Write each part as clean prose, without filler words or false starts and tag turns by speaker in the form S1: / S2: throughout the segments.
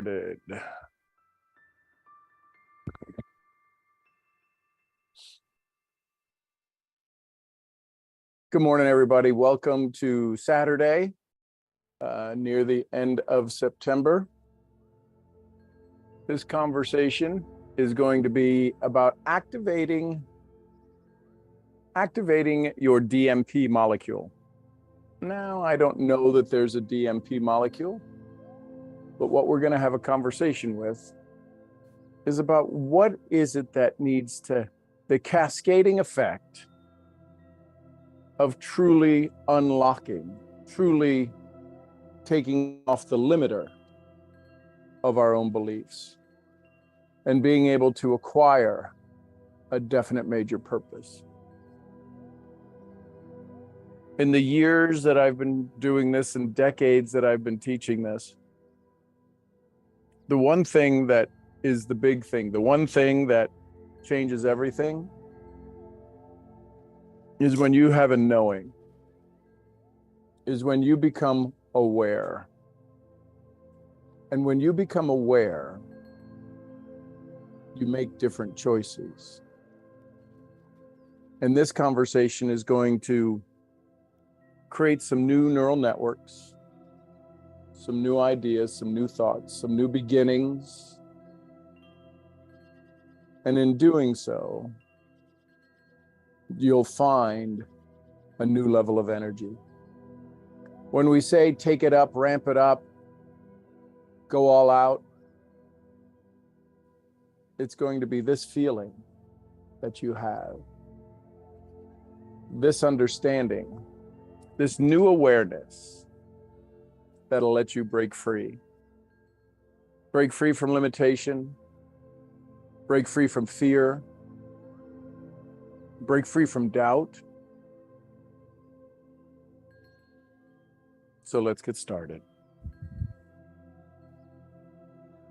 S1: started. Good morning, everybody. Welcome to Saturday, near the end of September. This conversation is going to be about activating your DMP molecule. Now, I don't know that there's a DMP molecule, but what we're going to have a conversation with is about what is it that needs to, the cascading effect of truly unlocking, truly taking off the limiter of our own beliefs and being able to acquire a definite major purpose. In the years that I've been doing this and decades that I've been teaching this, the one thing that is the big thing, the one thing that changes everything is when you have a knowing, is when you become aware. And when you become aware, you make different choices. And this conversation is going to create some new neural networks, some new ideas, some new thoughts, some new beginnings. And in doing so, you'll find a new level of energy. When we say take it up, ramp it up, go all out, it's going to be this feeling that you have, this understanding, this new awareness that'll let you break free from limitation, break free from fear, break free from doubt. So let's get started.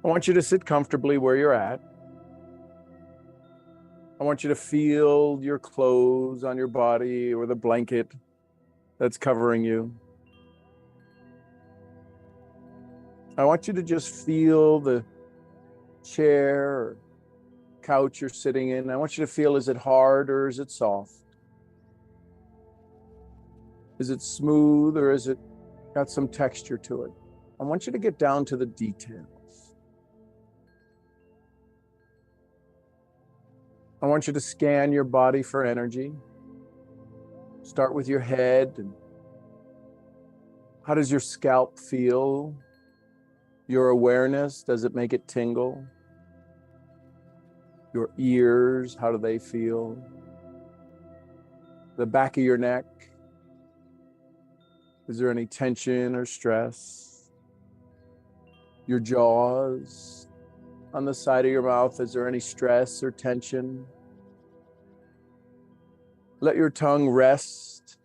S1: I want you to sit comfortably where you're at. I want you to feel your clothes on your body or the blanket that's covering you. I want you to just feel the chair or couch you're sitting in. I want you to feel, is it hard or is it soft? Is it smooth or is it got some texture to it? I want you to get down to the details. I want you to scan your body for energy. Start with your head. And how does your scalp feel? Your awareness, does it make it tingle? Your ears, how do they feel? The back of your neck, is there any tension or stress? Your jaws, on the side of your mouth, is there any stress or tension? Let your tongue rest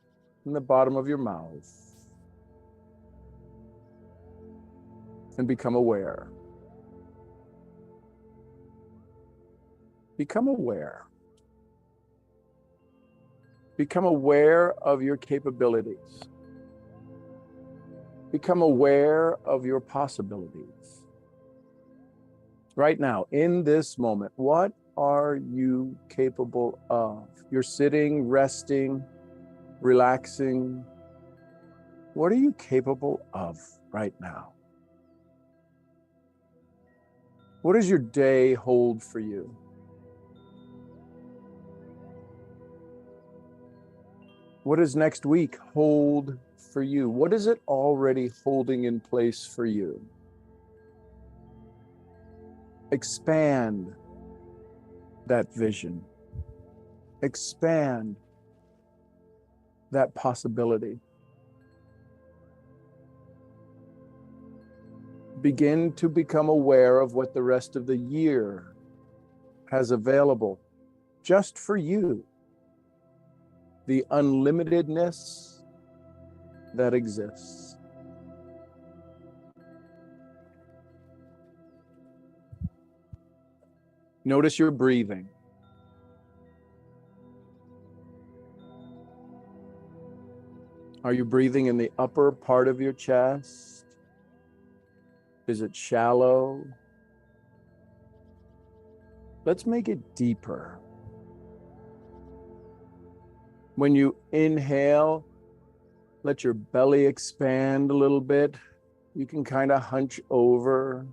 S1: in the bottom of your mouth and become aware. Become aware. Become aware of your capabilities. Become aware of your possibilities. Right now, in this moment, what are you capable of? You're sitting, resting, relaxing. What are you capable of right now? What does your day hold for you? What does next week hold for you? What is it already holding in place for you? Expand that vision. Expand that possibility. Begin to become aware of what the rest of the year has available just for you. The unlimitedness that exists. Notice your breathing. Are you breathing in the upper part of your chest? Is it shallow? Let's make it deeper. When you inhale, let your belly expand a little bit. You can kind of hunch over.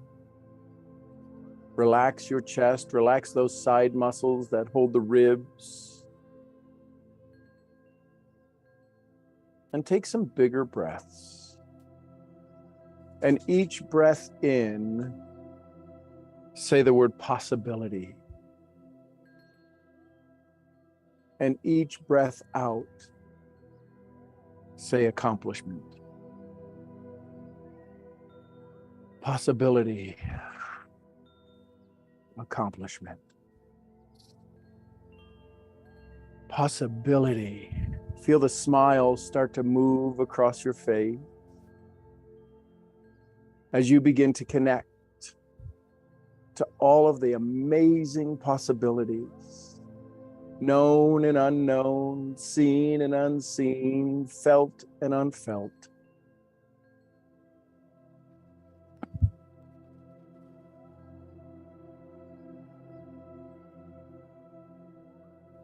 S1: Relax your chest, relax those side muscles that hold the ribs. And take some bigger breaths. And each breath in, say the word possibility. And each breath out, say accomplishment. Possibility, accomplishment. Possibility. Feel the smile start to move across your face as you begin to connect to all of the amazing possibilities, known and unknown, seen and unseen, felt and unfelt.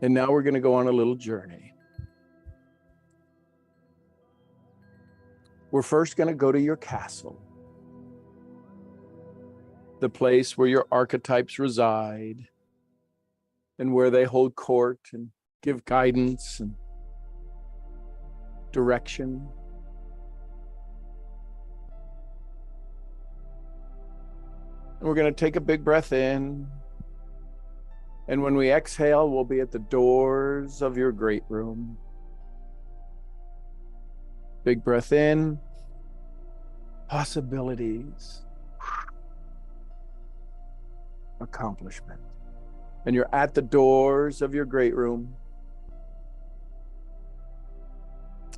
S1: And now we're going to go on a little journey. We're first going to go to your castle, the place where your archetypes reside and where they hold court and give guidance and direction. And we're going to take a big breath in. And when we exhale, we'll be at the doors of your great room. Big breath in. Possibilities. Accomplishment. And you're at the doors of your great room.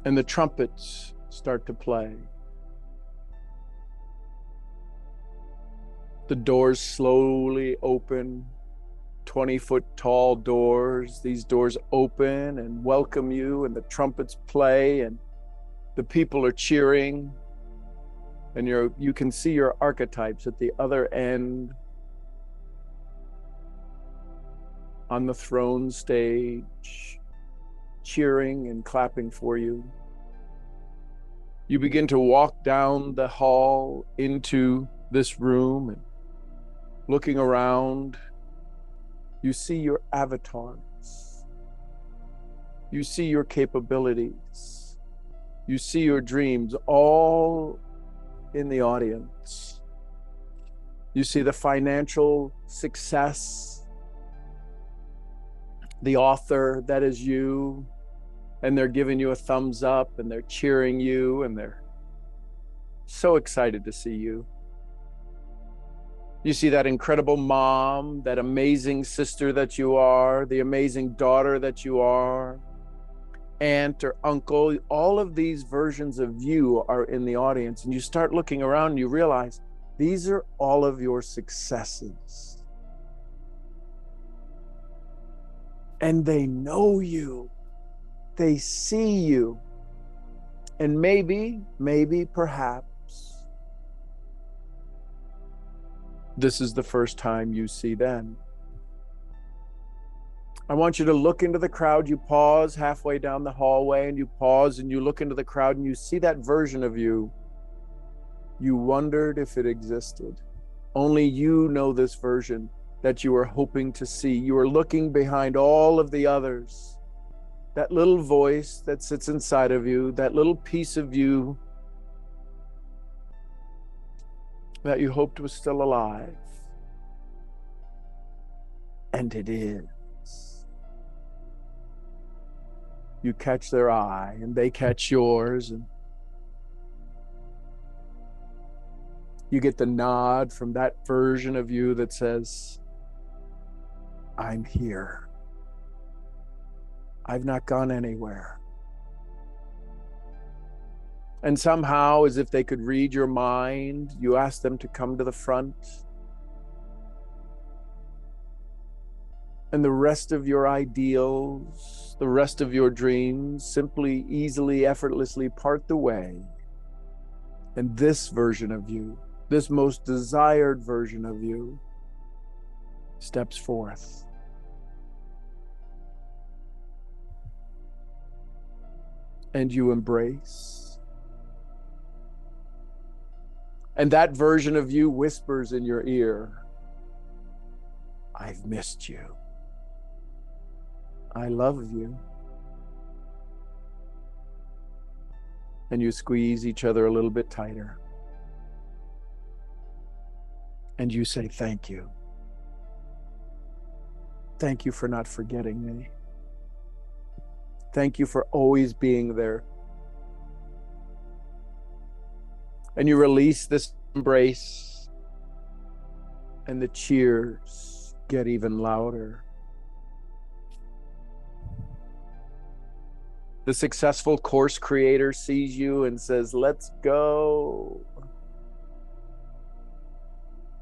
S1: And the trumpets start to play. The doors slowly open. 20-foot tall doors. These doors open and welcome you, and the trumpets play, and the people are cheering, and you can see your archetypes at the other end on the throne stage, cheering and clapping for you. You begin to walk down the hall into this room, and looking around, you see your avatars. You see your capabilities. You see your dreams, all in the audience. You see the financial success, the author that is you, and they're giving you a thumbs up, and they're cheering you, and they're so excited to see you. You see that incredible mom, that amazing sister that you are, the amazing daughter that you are, aunt or uncle. All of these versions of you are in the audience, and you start looking around and you realize these are all of your successes. And they know you, they see you, and maybe, perhaps, this is the first time you see them. I want you to look into the crowd. You pause halfway down the hallway, and you pause and you look into the crowd, and you see that version of you. You wondered if it existed. Only you know this version that you were hoping to see. You are looking behind all of the others. That little voice that sits inside of you, that little piece of you that you hoped was still alive. And it is. You catch their eye, and they catch yours, and you get the nod from that version of you that says, I'm here. I've not gone anywhere. And somehow, as if they could read your mind, you ask them to come to the front. And the rest of your ideals, the rest of your dreams, simply, easily, effortlessly part the way. And this version of you this most desired version of you steps forth. And you embrace. And that version of you whispers in your ear, I've missed you. I love you. And you squeeze each other a little bit tighter. And you say, thank you. Thank you for not forgetting me. Thank you for always being there. And you release this embrace, and the cheers get even louder. The successful course creator sees you and says, let's go.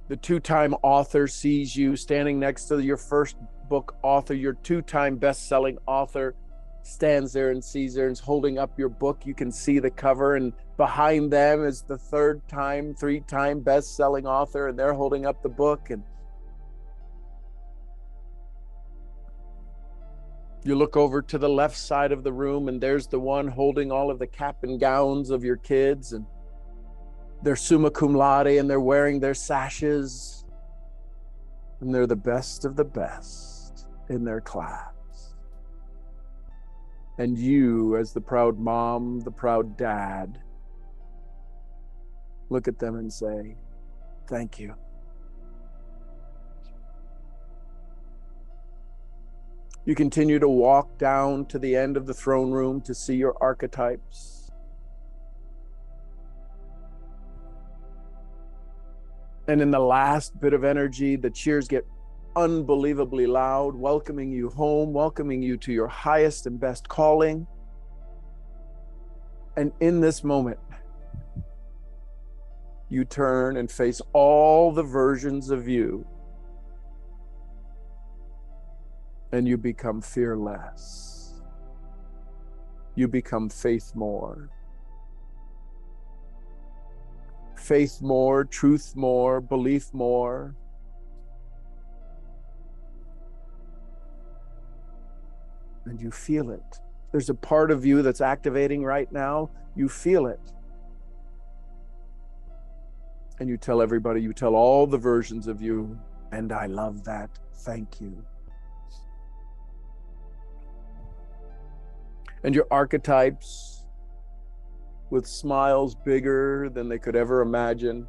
S1: The two-time author sees you standing next to your first book author, your two-time best-selling author stands there and sees her and is holding up your book. You can see the cover, and behind them is the three-time best-selling author, and they're holding up the book. And you look over to the left side of the room, and there's the one holding all of the cap and gowns of your kids, and they're summa cum laude, and they're wearing their sashes, and they're the best of the best in their class. And you, as the proud mom, the proud dad, look at them and say, thank you. You continue to walk down to the end of the throne room to see your archetypes. And in the last bit of energy, the cheers get unbelievably loud, welcoming you home, welcoming you to your highest and best calling. And in this moment, you turn and face all the versions of you, and you become fearless. You become faith more. Faith more, truth more, belief more. And you feel it. There's a part of you that's activating right now. You feel it. And you tell everybody, you tell all the versions of you, and I love that. Thank you. And your archetypes, with smiles bigger than they could ever imagine,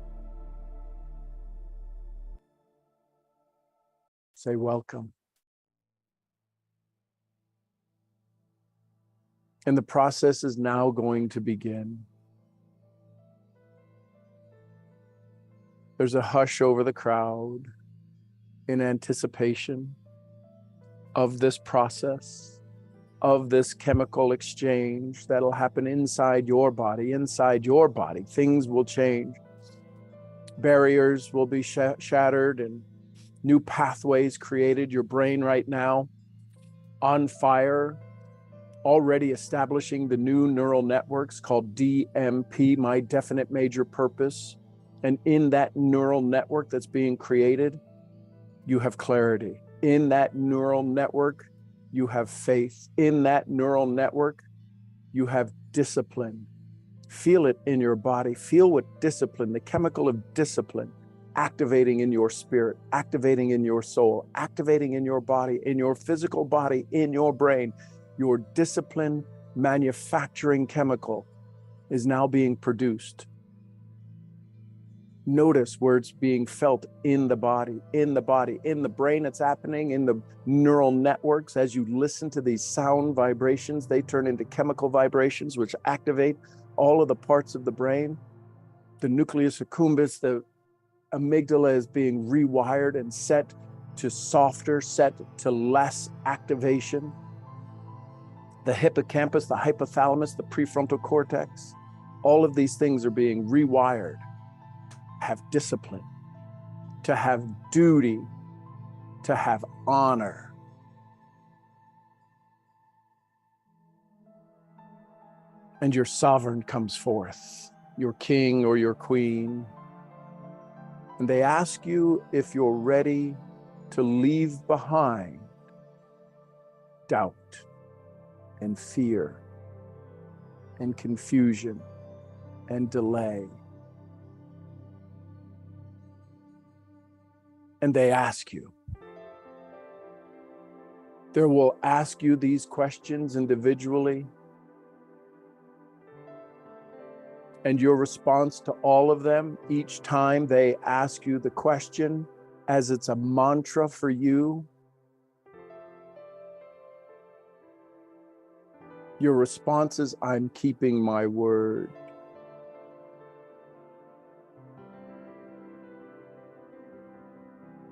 S1: say welcome. And the process is now going to begin. There's a hush over the crowd in anticipation of this process, of this chemical exchange that'll happen inside your body. Inside your body, things will change. Barriers will be shattered and new pathways created. Your brain right now on fire, already establishing the new neural networks called DMP, my definite major purpose. And in that neural network that's being created, you have clarity. In that neural network, you have faith. In that neural network, you have discipline. Feel it in your body. Feel what discipline, the chemical of discipline, activating in your spirit, activating in your soul, activating in your body, in your physical body, in your brain. Your discipline manufacturing chemical is now being produced. Notice where it's being felt in the body, in the body, in the brain. It's happening in the neural networks. As you listen to these sound vibrations, they turn into chemical vibrations, which activate all of the parts of the brain. The nucleus accumbens, the amygdala is being rewired and set to softer, set to less activation. The hippocampus, the hypothalamus, the prefrontal cortex, all of these things are being rewired to have discipline, to have duty, to have honor. And your sovereign comes forth, your king or your queen, And they ask you if you're ready to leave behind doubt and fear and confusion and delay. And they ask you. They will ask you these questions individually. And your response to all of them, each time they ask you the question, as it's a mantra for you, your response is, I'm keeping my word.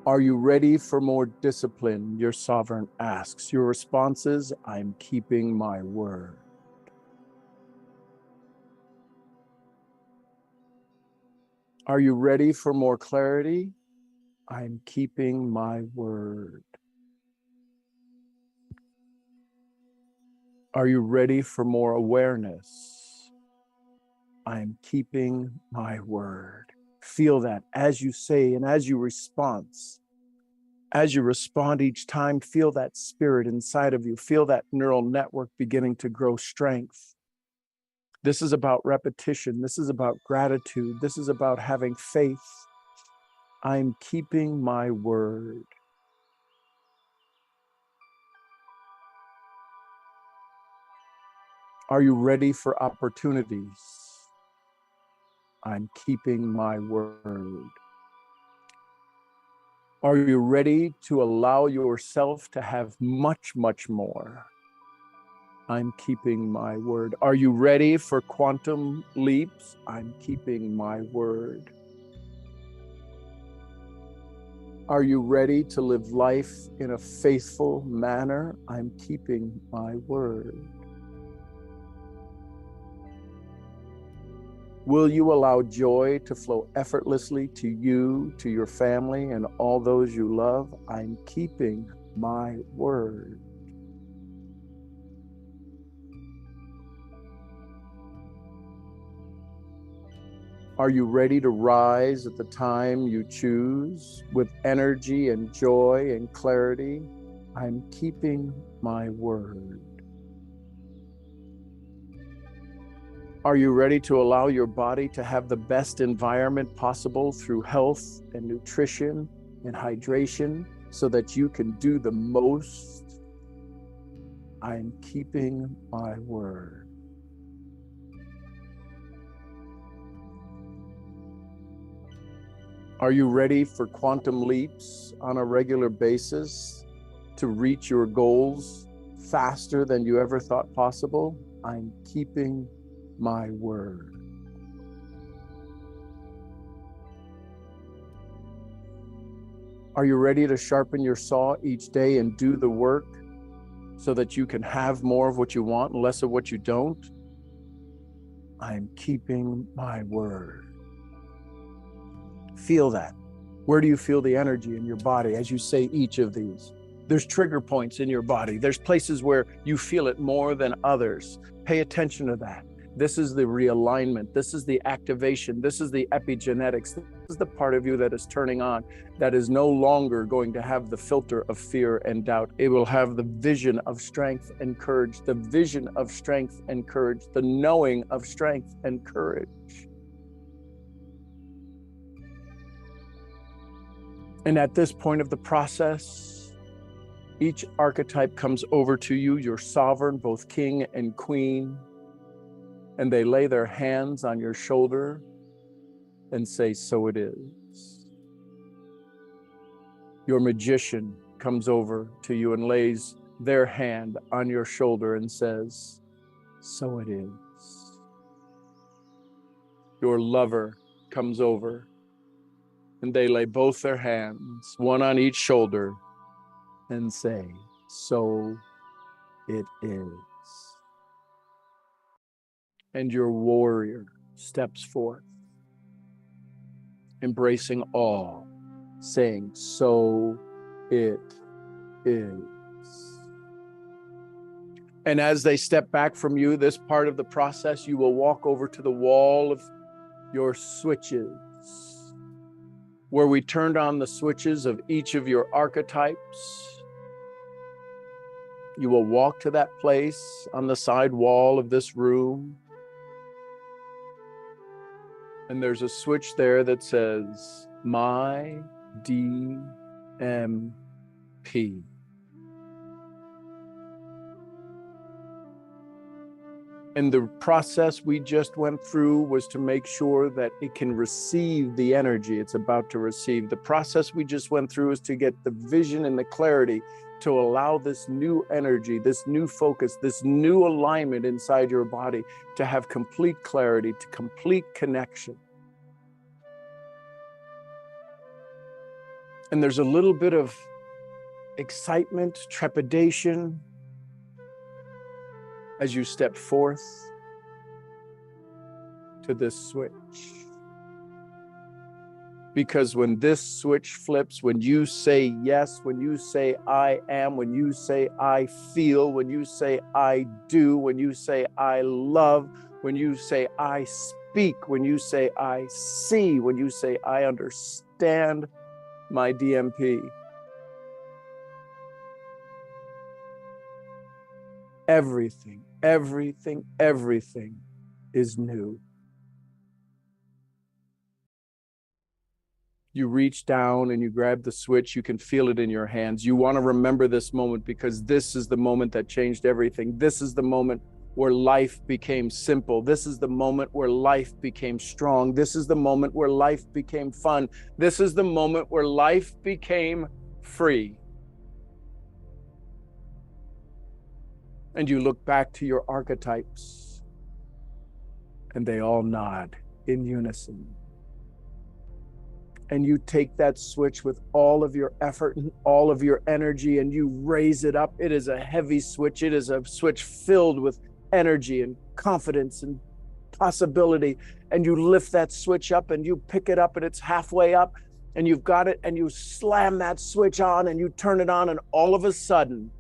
S1: Are you ready for more discipline? Your sovereign asks. Your response is, I'm keeping my word. Are you ready for more clarity? I'm keeping my word. Are you ready for more awareness? I'm keeping my word. Feel that as you say and as you respond. As you respond each time, feel that spirit inside of you. Feel that neural network beginning to grow strength. This is about repetition. This is about gratitude. This is about having faith. I'm keeping my word. Are you ready for opportunities? I'm keeping my word. Are you ready to allow yourself to have much, much more? I'm keeping my word. Are you ready for quantum leaps? I'm keeping my word. Are you ready to live life in a faithful manner? I'm keeping my word. Will you allow joy to flow effortlessly to you, to your family, and all those you love? I'm keeping my word. Are you ready to rise at the time you choose with energy and joy and clarity? I'm keeping my word. Are you ready to allow your body to have the best environment possible through health and nutrition and hydration so that you can do the most? I'm keeping my word. Are you ready for quantum leaps on a regular basis to reach your goals faster than you ever thought possible? I'm keeping my word. Are you ready to sharpen your saw each day and do the work so that you can have more of what you want and less of what you don't? I'm keeping my word. Feel that. Where do you feel the energy in your body as you say each of these? There's trigger points in your body. There's places where you feel it more than others. Pay attention to that. This is the realignment. This is the activation. This is the epigenetics. This is the part of you that is turning on, that is no longer going to have the filter of fear and doubt. It will have the vision of strength and courage, the vision of strength and courage, the knowing of strength and courage. And at this point of the process, each archetype comes over to you, your sovereign, both king and queen, and they lay their hands on your shoulder and say, so it is. Your magician comes over to you and lays their hand on your shoulder and says, so it is. Your lover comes over and they lay both their hands, one on each shoulder, and say, so it is. And your warrior steps forth, embracing all, saying, so it is. And as they step back from you, this part of the process, you will walk over to the wall of your switches. where we turned on the switches of each of your archetypes. You will walk to that place on the side wall of this room. And there's a switch there that says, My DMP. And the process we just went through was to make sure that it can receive the energy it's about to receive. The process we just went through is to get the vision and the clarity to allow this new energy, this new focus, this new alignment inside your body to have complete clarity, to complete connection. And there's a little bit of excitement, trepidation, as you step forth to this switch. Because when this switch flips, when you say yes, when you say I am, when you say I feel, when you say I do, when you say I love, when you say I speak, when you say I see, when you say I understand my DMP, everything is new. You reach down and you grab the switch. You can feel it in your hands. You want to remember this moment because this is the moment that changed everything. This is the moment where life became simple. This is the moment where life became strong. This is the moment where life became fun. This is the moment where life became free. And you look back to your archetypes and they all nod in unison. And you take that switch with all of your effort and all of your energy and you raise it up. It is a heavy switch. It is a switch filled with energy and confidence and possibility. And you lift that switch up and you pick it up and it's halfway up and you've got it and you slam that switch on and you turn it on and all of a sudden,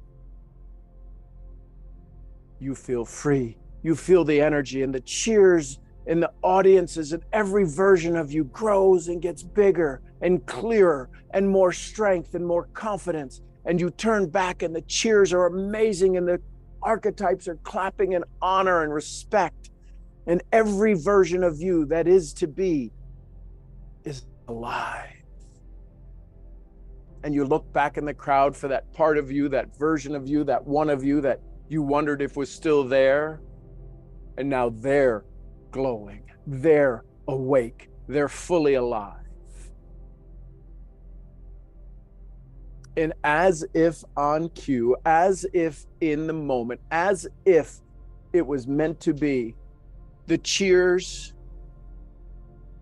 S1: you feel free. You feel the energy and the cheers in the audiences, and every version of you grows and gets bigger and clearer and more strength and more confidence. And you turn back and the cheers are amazing and the archetypes are clapping in honor and respect. And every version of you that is to be is alive. And you look back in the crowd for that part of you, that version of you, that one of you that you wondered if was still there. And now they're glowing, they're awake, they're fully alive. And as if on cue, as if in the moment, as if it was meant to be, the cheers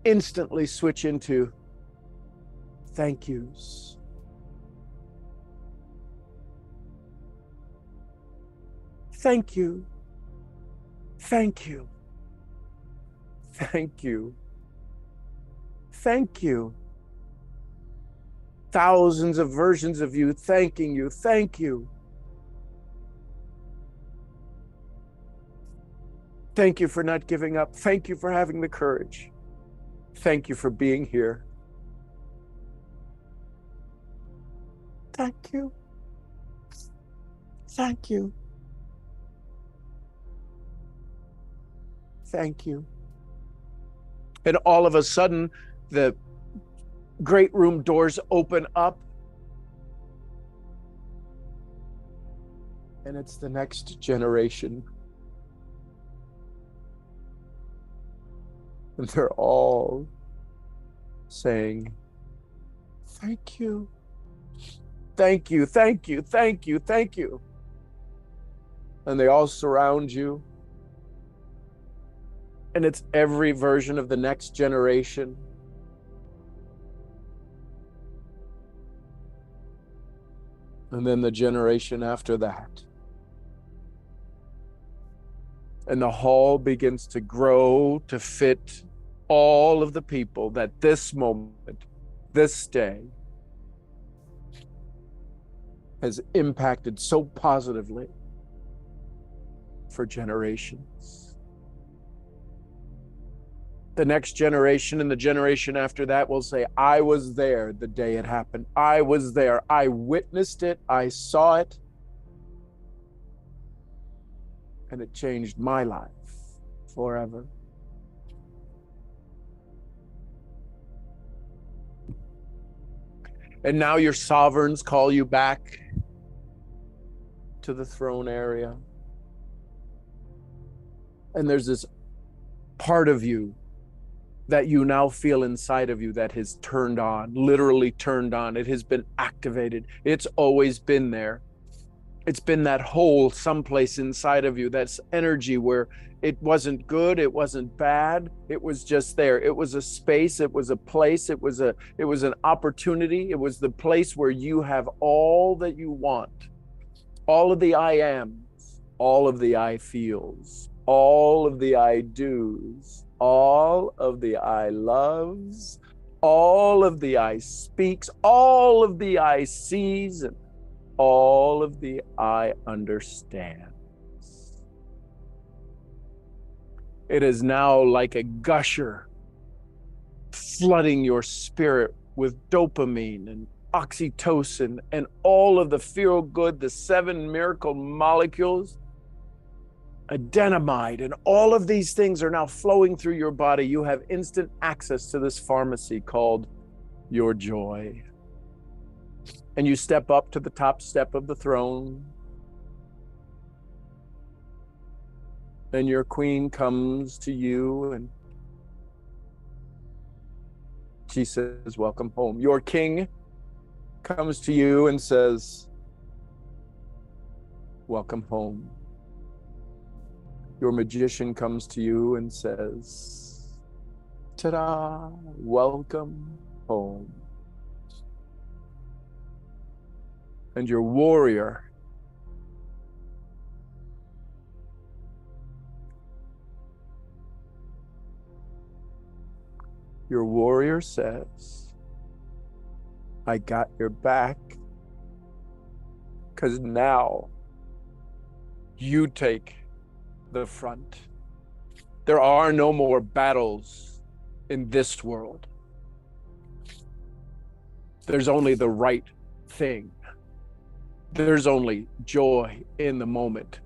S1: instantly switch into thank yous. Thank you. Thank you. Thank you. Thank you. Thousands of versions of you thanking you. Thank you. Thank you for not giving up. Thank you for having the courage. Thank you for being here. Thank you. Thank you. Thank you. And all of a sudden, the great room doors open up. And it's the next generation. And they're all saying, thank you. Thank you, thank you, thank you, thank you. And they all surround you. And it's every version of the next generation. And then the generation after that. And the hall begins to grow to fit all of the people that this moment, this day, has impacted so positively for generations. The next generation and the generation after that will say, I was there the day it happened. I was there. I witnessed it. I saw it. And it changed my life forever. And now your sovereigns call you back to the throne area. And there's this part of you that you now feel inside of you that has turned on, literally turned on. It has been activated. It's always been there. It's been that hole someplace inside of you, that's energy where it wasn't good, it wasn't bad, it was just there. It was a space, it was a place, it was an opportunity, it was the place where you have all that you want. All of the I ams, all of the I feels, all of the I do's, all of the I loves, all of the I speaks, all of the I sees, and all of the I understands. It is now like a gusher flooding your spirit with dopamine and oxytocin and all of the feel good, the 7 miracle molecules, adenamide, and all of these things are now flowing through your body. You have instant access to this pharmacy called your joy. And you step up to the top step of the throne. And your queen comes to you and she says, welcome home. Your king comes to you and says, welcome home. Your magician comes to you and says, ta-da, welcome home. And your warrior says, I got your back, because now you take the front. There are no more battles in this world. There's only the right thing. There's only joy in the moment.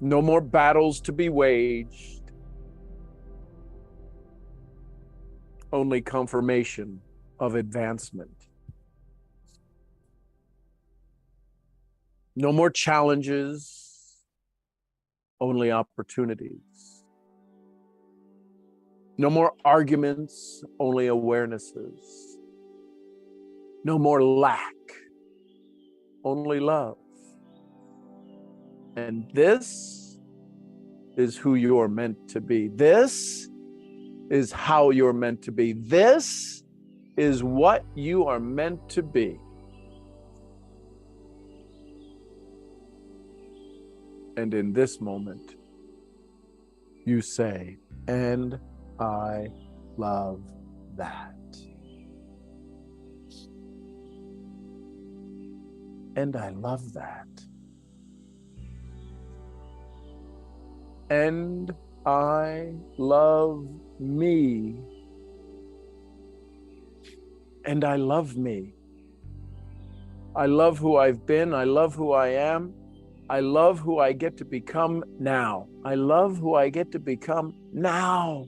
S1: No more battles to be waged. Only confirmation of advancement. No more challenges, only opportunities. No more arguments, only awarenesses. No more lack, only love. And this is who you're meant to be. This is how you're meant to be. This is what you are meant to be. And in this moment, you say, and I love that. And I love that. And I love me. And I love me. I love who I've been. I love who I am. I love who I get to become now. I love who I get to become now.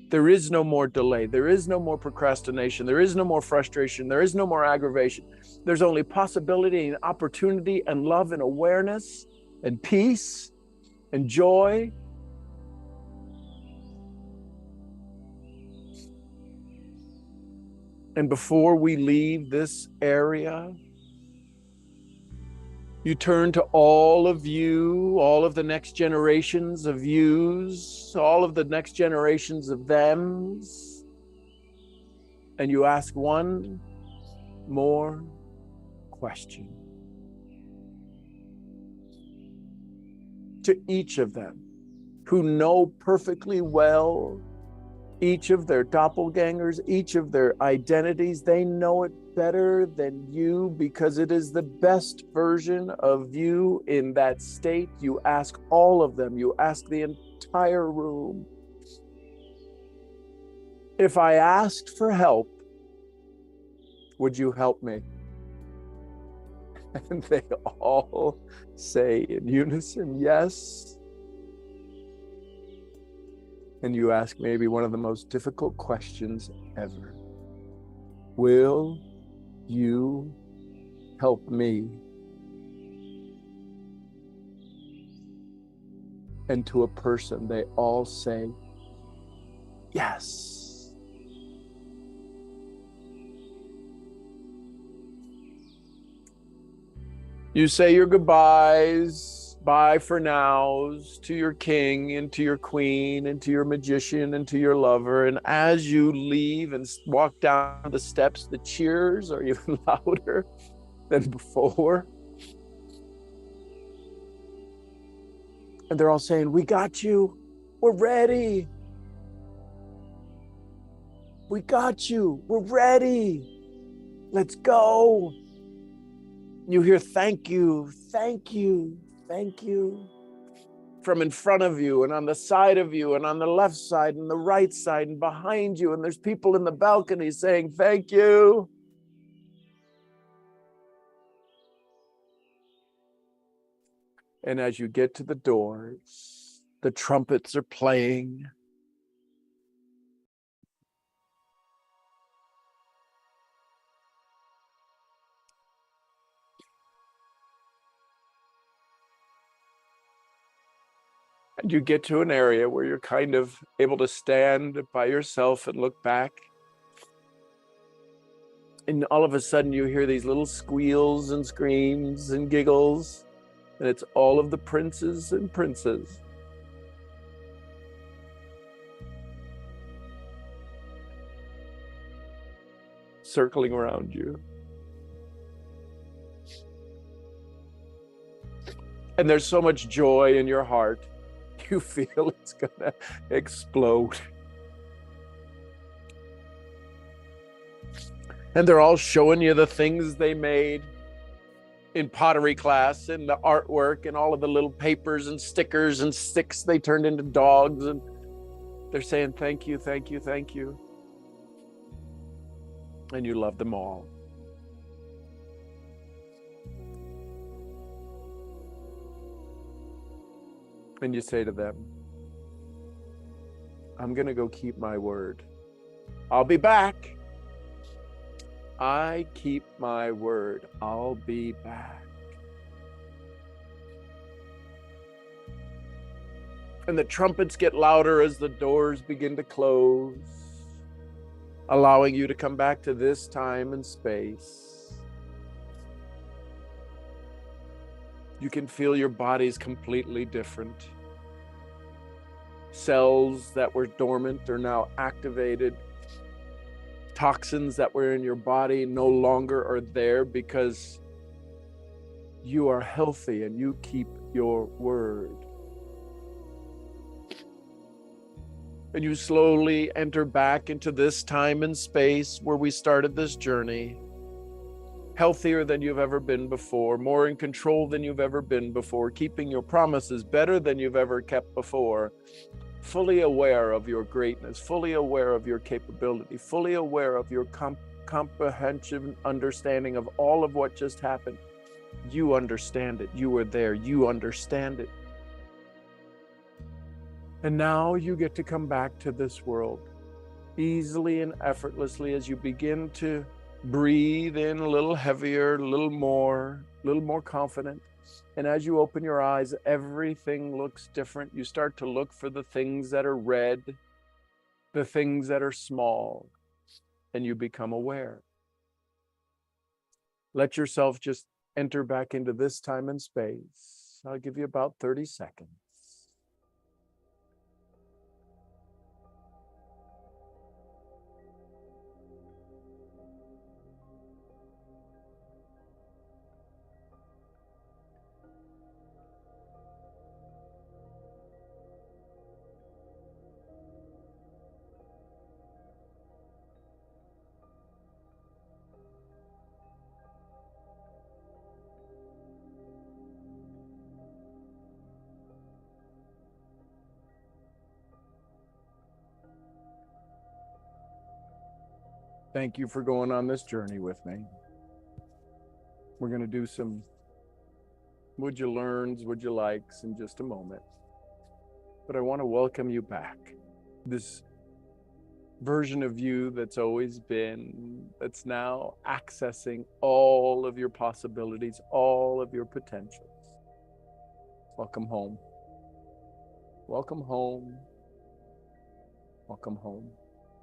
S1: There is no more delay. There is no more procrastination. There is no more frustration. There is no more aggravation. There's only possibility and opportunity and love and awareness and peace and joy. And before we leave this area, you turn to all of you, all of the next generations of yous, all of the next generations of thems, and you ask one more question to each of them who know perfectly well each of their doppelgangers, each of their identities. They know it better than you because it is the best version of you in that state. You ask all of them, you ask the entire room, If I asked for help, would you help me? And they all say in unison, yes. And you ask maybe one of the most difficult questions ever. Will you help me? And to a person, they all say, yes. You say your goodbyes, bye for nows to your king and to your queen and to your magician and to your lover. And as you leave and walk down the steps, the cheers are even louder than before. And they're all saying, we got you. We're ready. We got you. We're ready. Let's go. You hear, thank you, thank you, thank you. From in front of you and on the side of you and on the left side and the right side and behind you. And there's people in the balcony saying, thank you. And as you get to the doors, the trumpets are playing. And you get to an area where you're kind of able to stand by yourself and look back. And all of a sudden you hear these little squeals and screams and giggles. And it's all of the princes and princes. Circling around you. And there's so much joy in your heart. You feel it's gonna explode. And they're all showing you the things they made in pottery class and the artwork and all of the little papers and stickers and sticks they turned into dogs. And they're saying, thank you, thank you, thank you. And you love them all. And you say to them, I'm going to go keep my word. I'll be back. I keep my word. I'll be back. And the trumpets get louder as the doors begin to close, allowing you to come back to this time and space. You can feel your body's completely different. Cells that were dormant are now activated. Toxins that were in your body no longer are there because you are healthy and you keep your word. And you slowly enter back into this time and space where we started this journey. Healthier than you've ever been before, more in control than you've ever been before, keeping your promises better than you've ever kept before, fully aware of your greatness, fully aware of your capability, fully aware of your comprehensive understanding of all of what just happened. You understand it. You were there. You understand it. And now you get to come back to this world easily and effortlessly as you begin to breathe in a little heavier, a little more confident. And as you open your eyes, everything looks different. You start to look for the things that are red, the things that are small, and you become aware. Let yourself just enter back into this time and space. I'll give you about 30 seconds. Thank you for going on this journey with me. We're going to do some would you learns, would you likes in just a moment. But I want to welcome you back. This version of you that's always been, that's now accessing all of your possibilities, all of your potentials. Welcome home. Welcome home. Welcome home.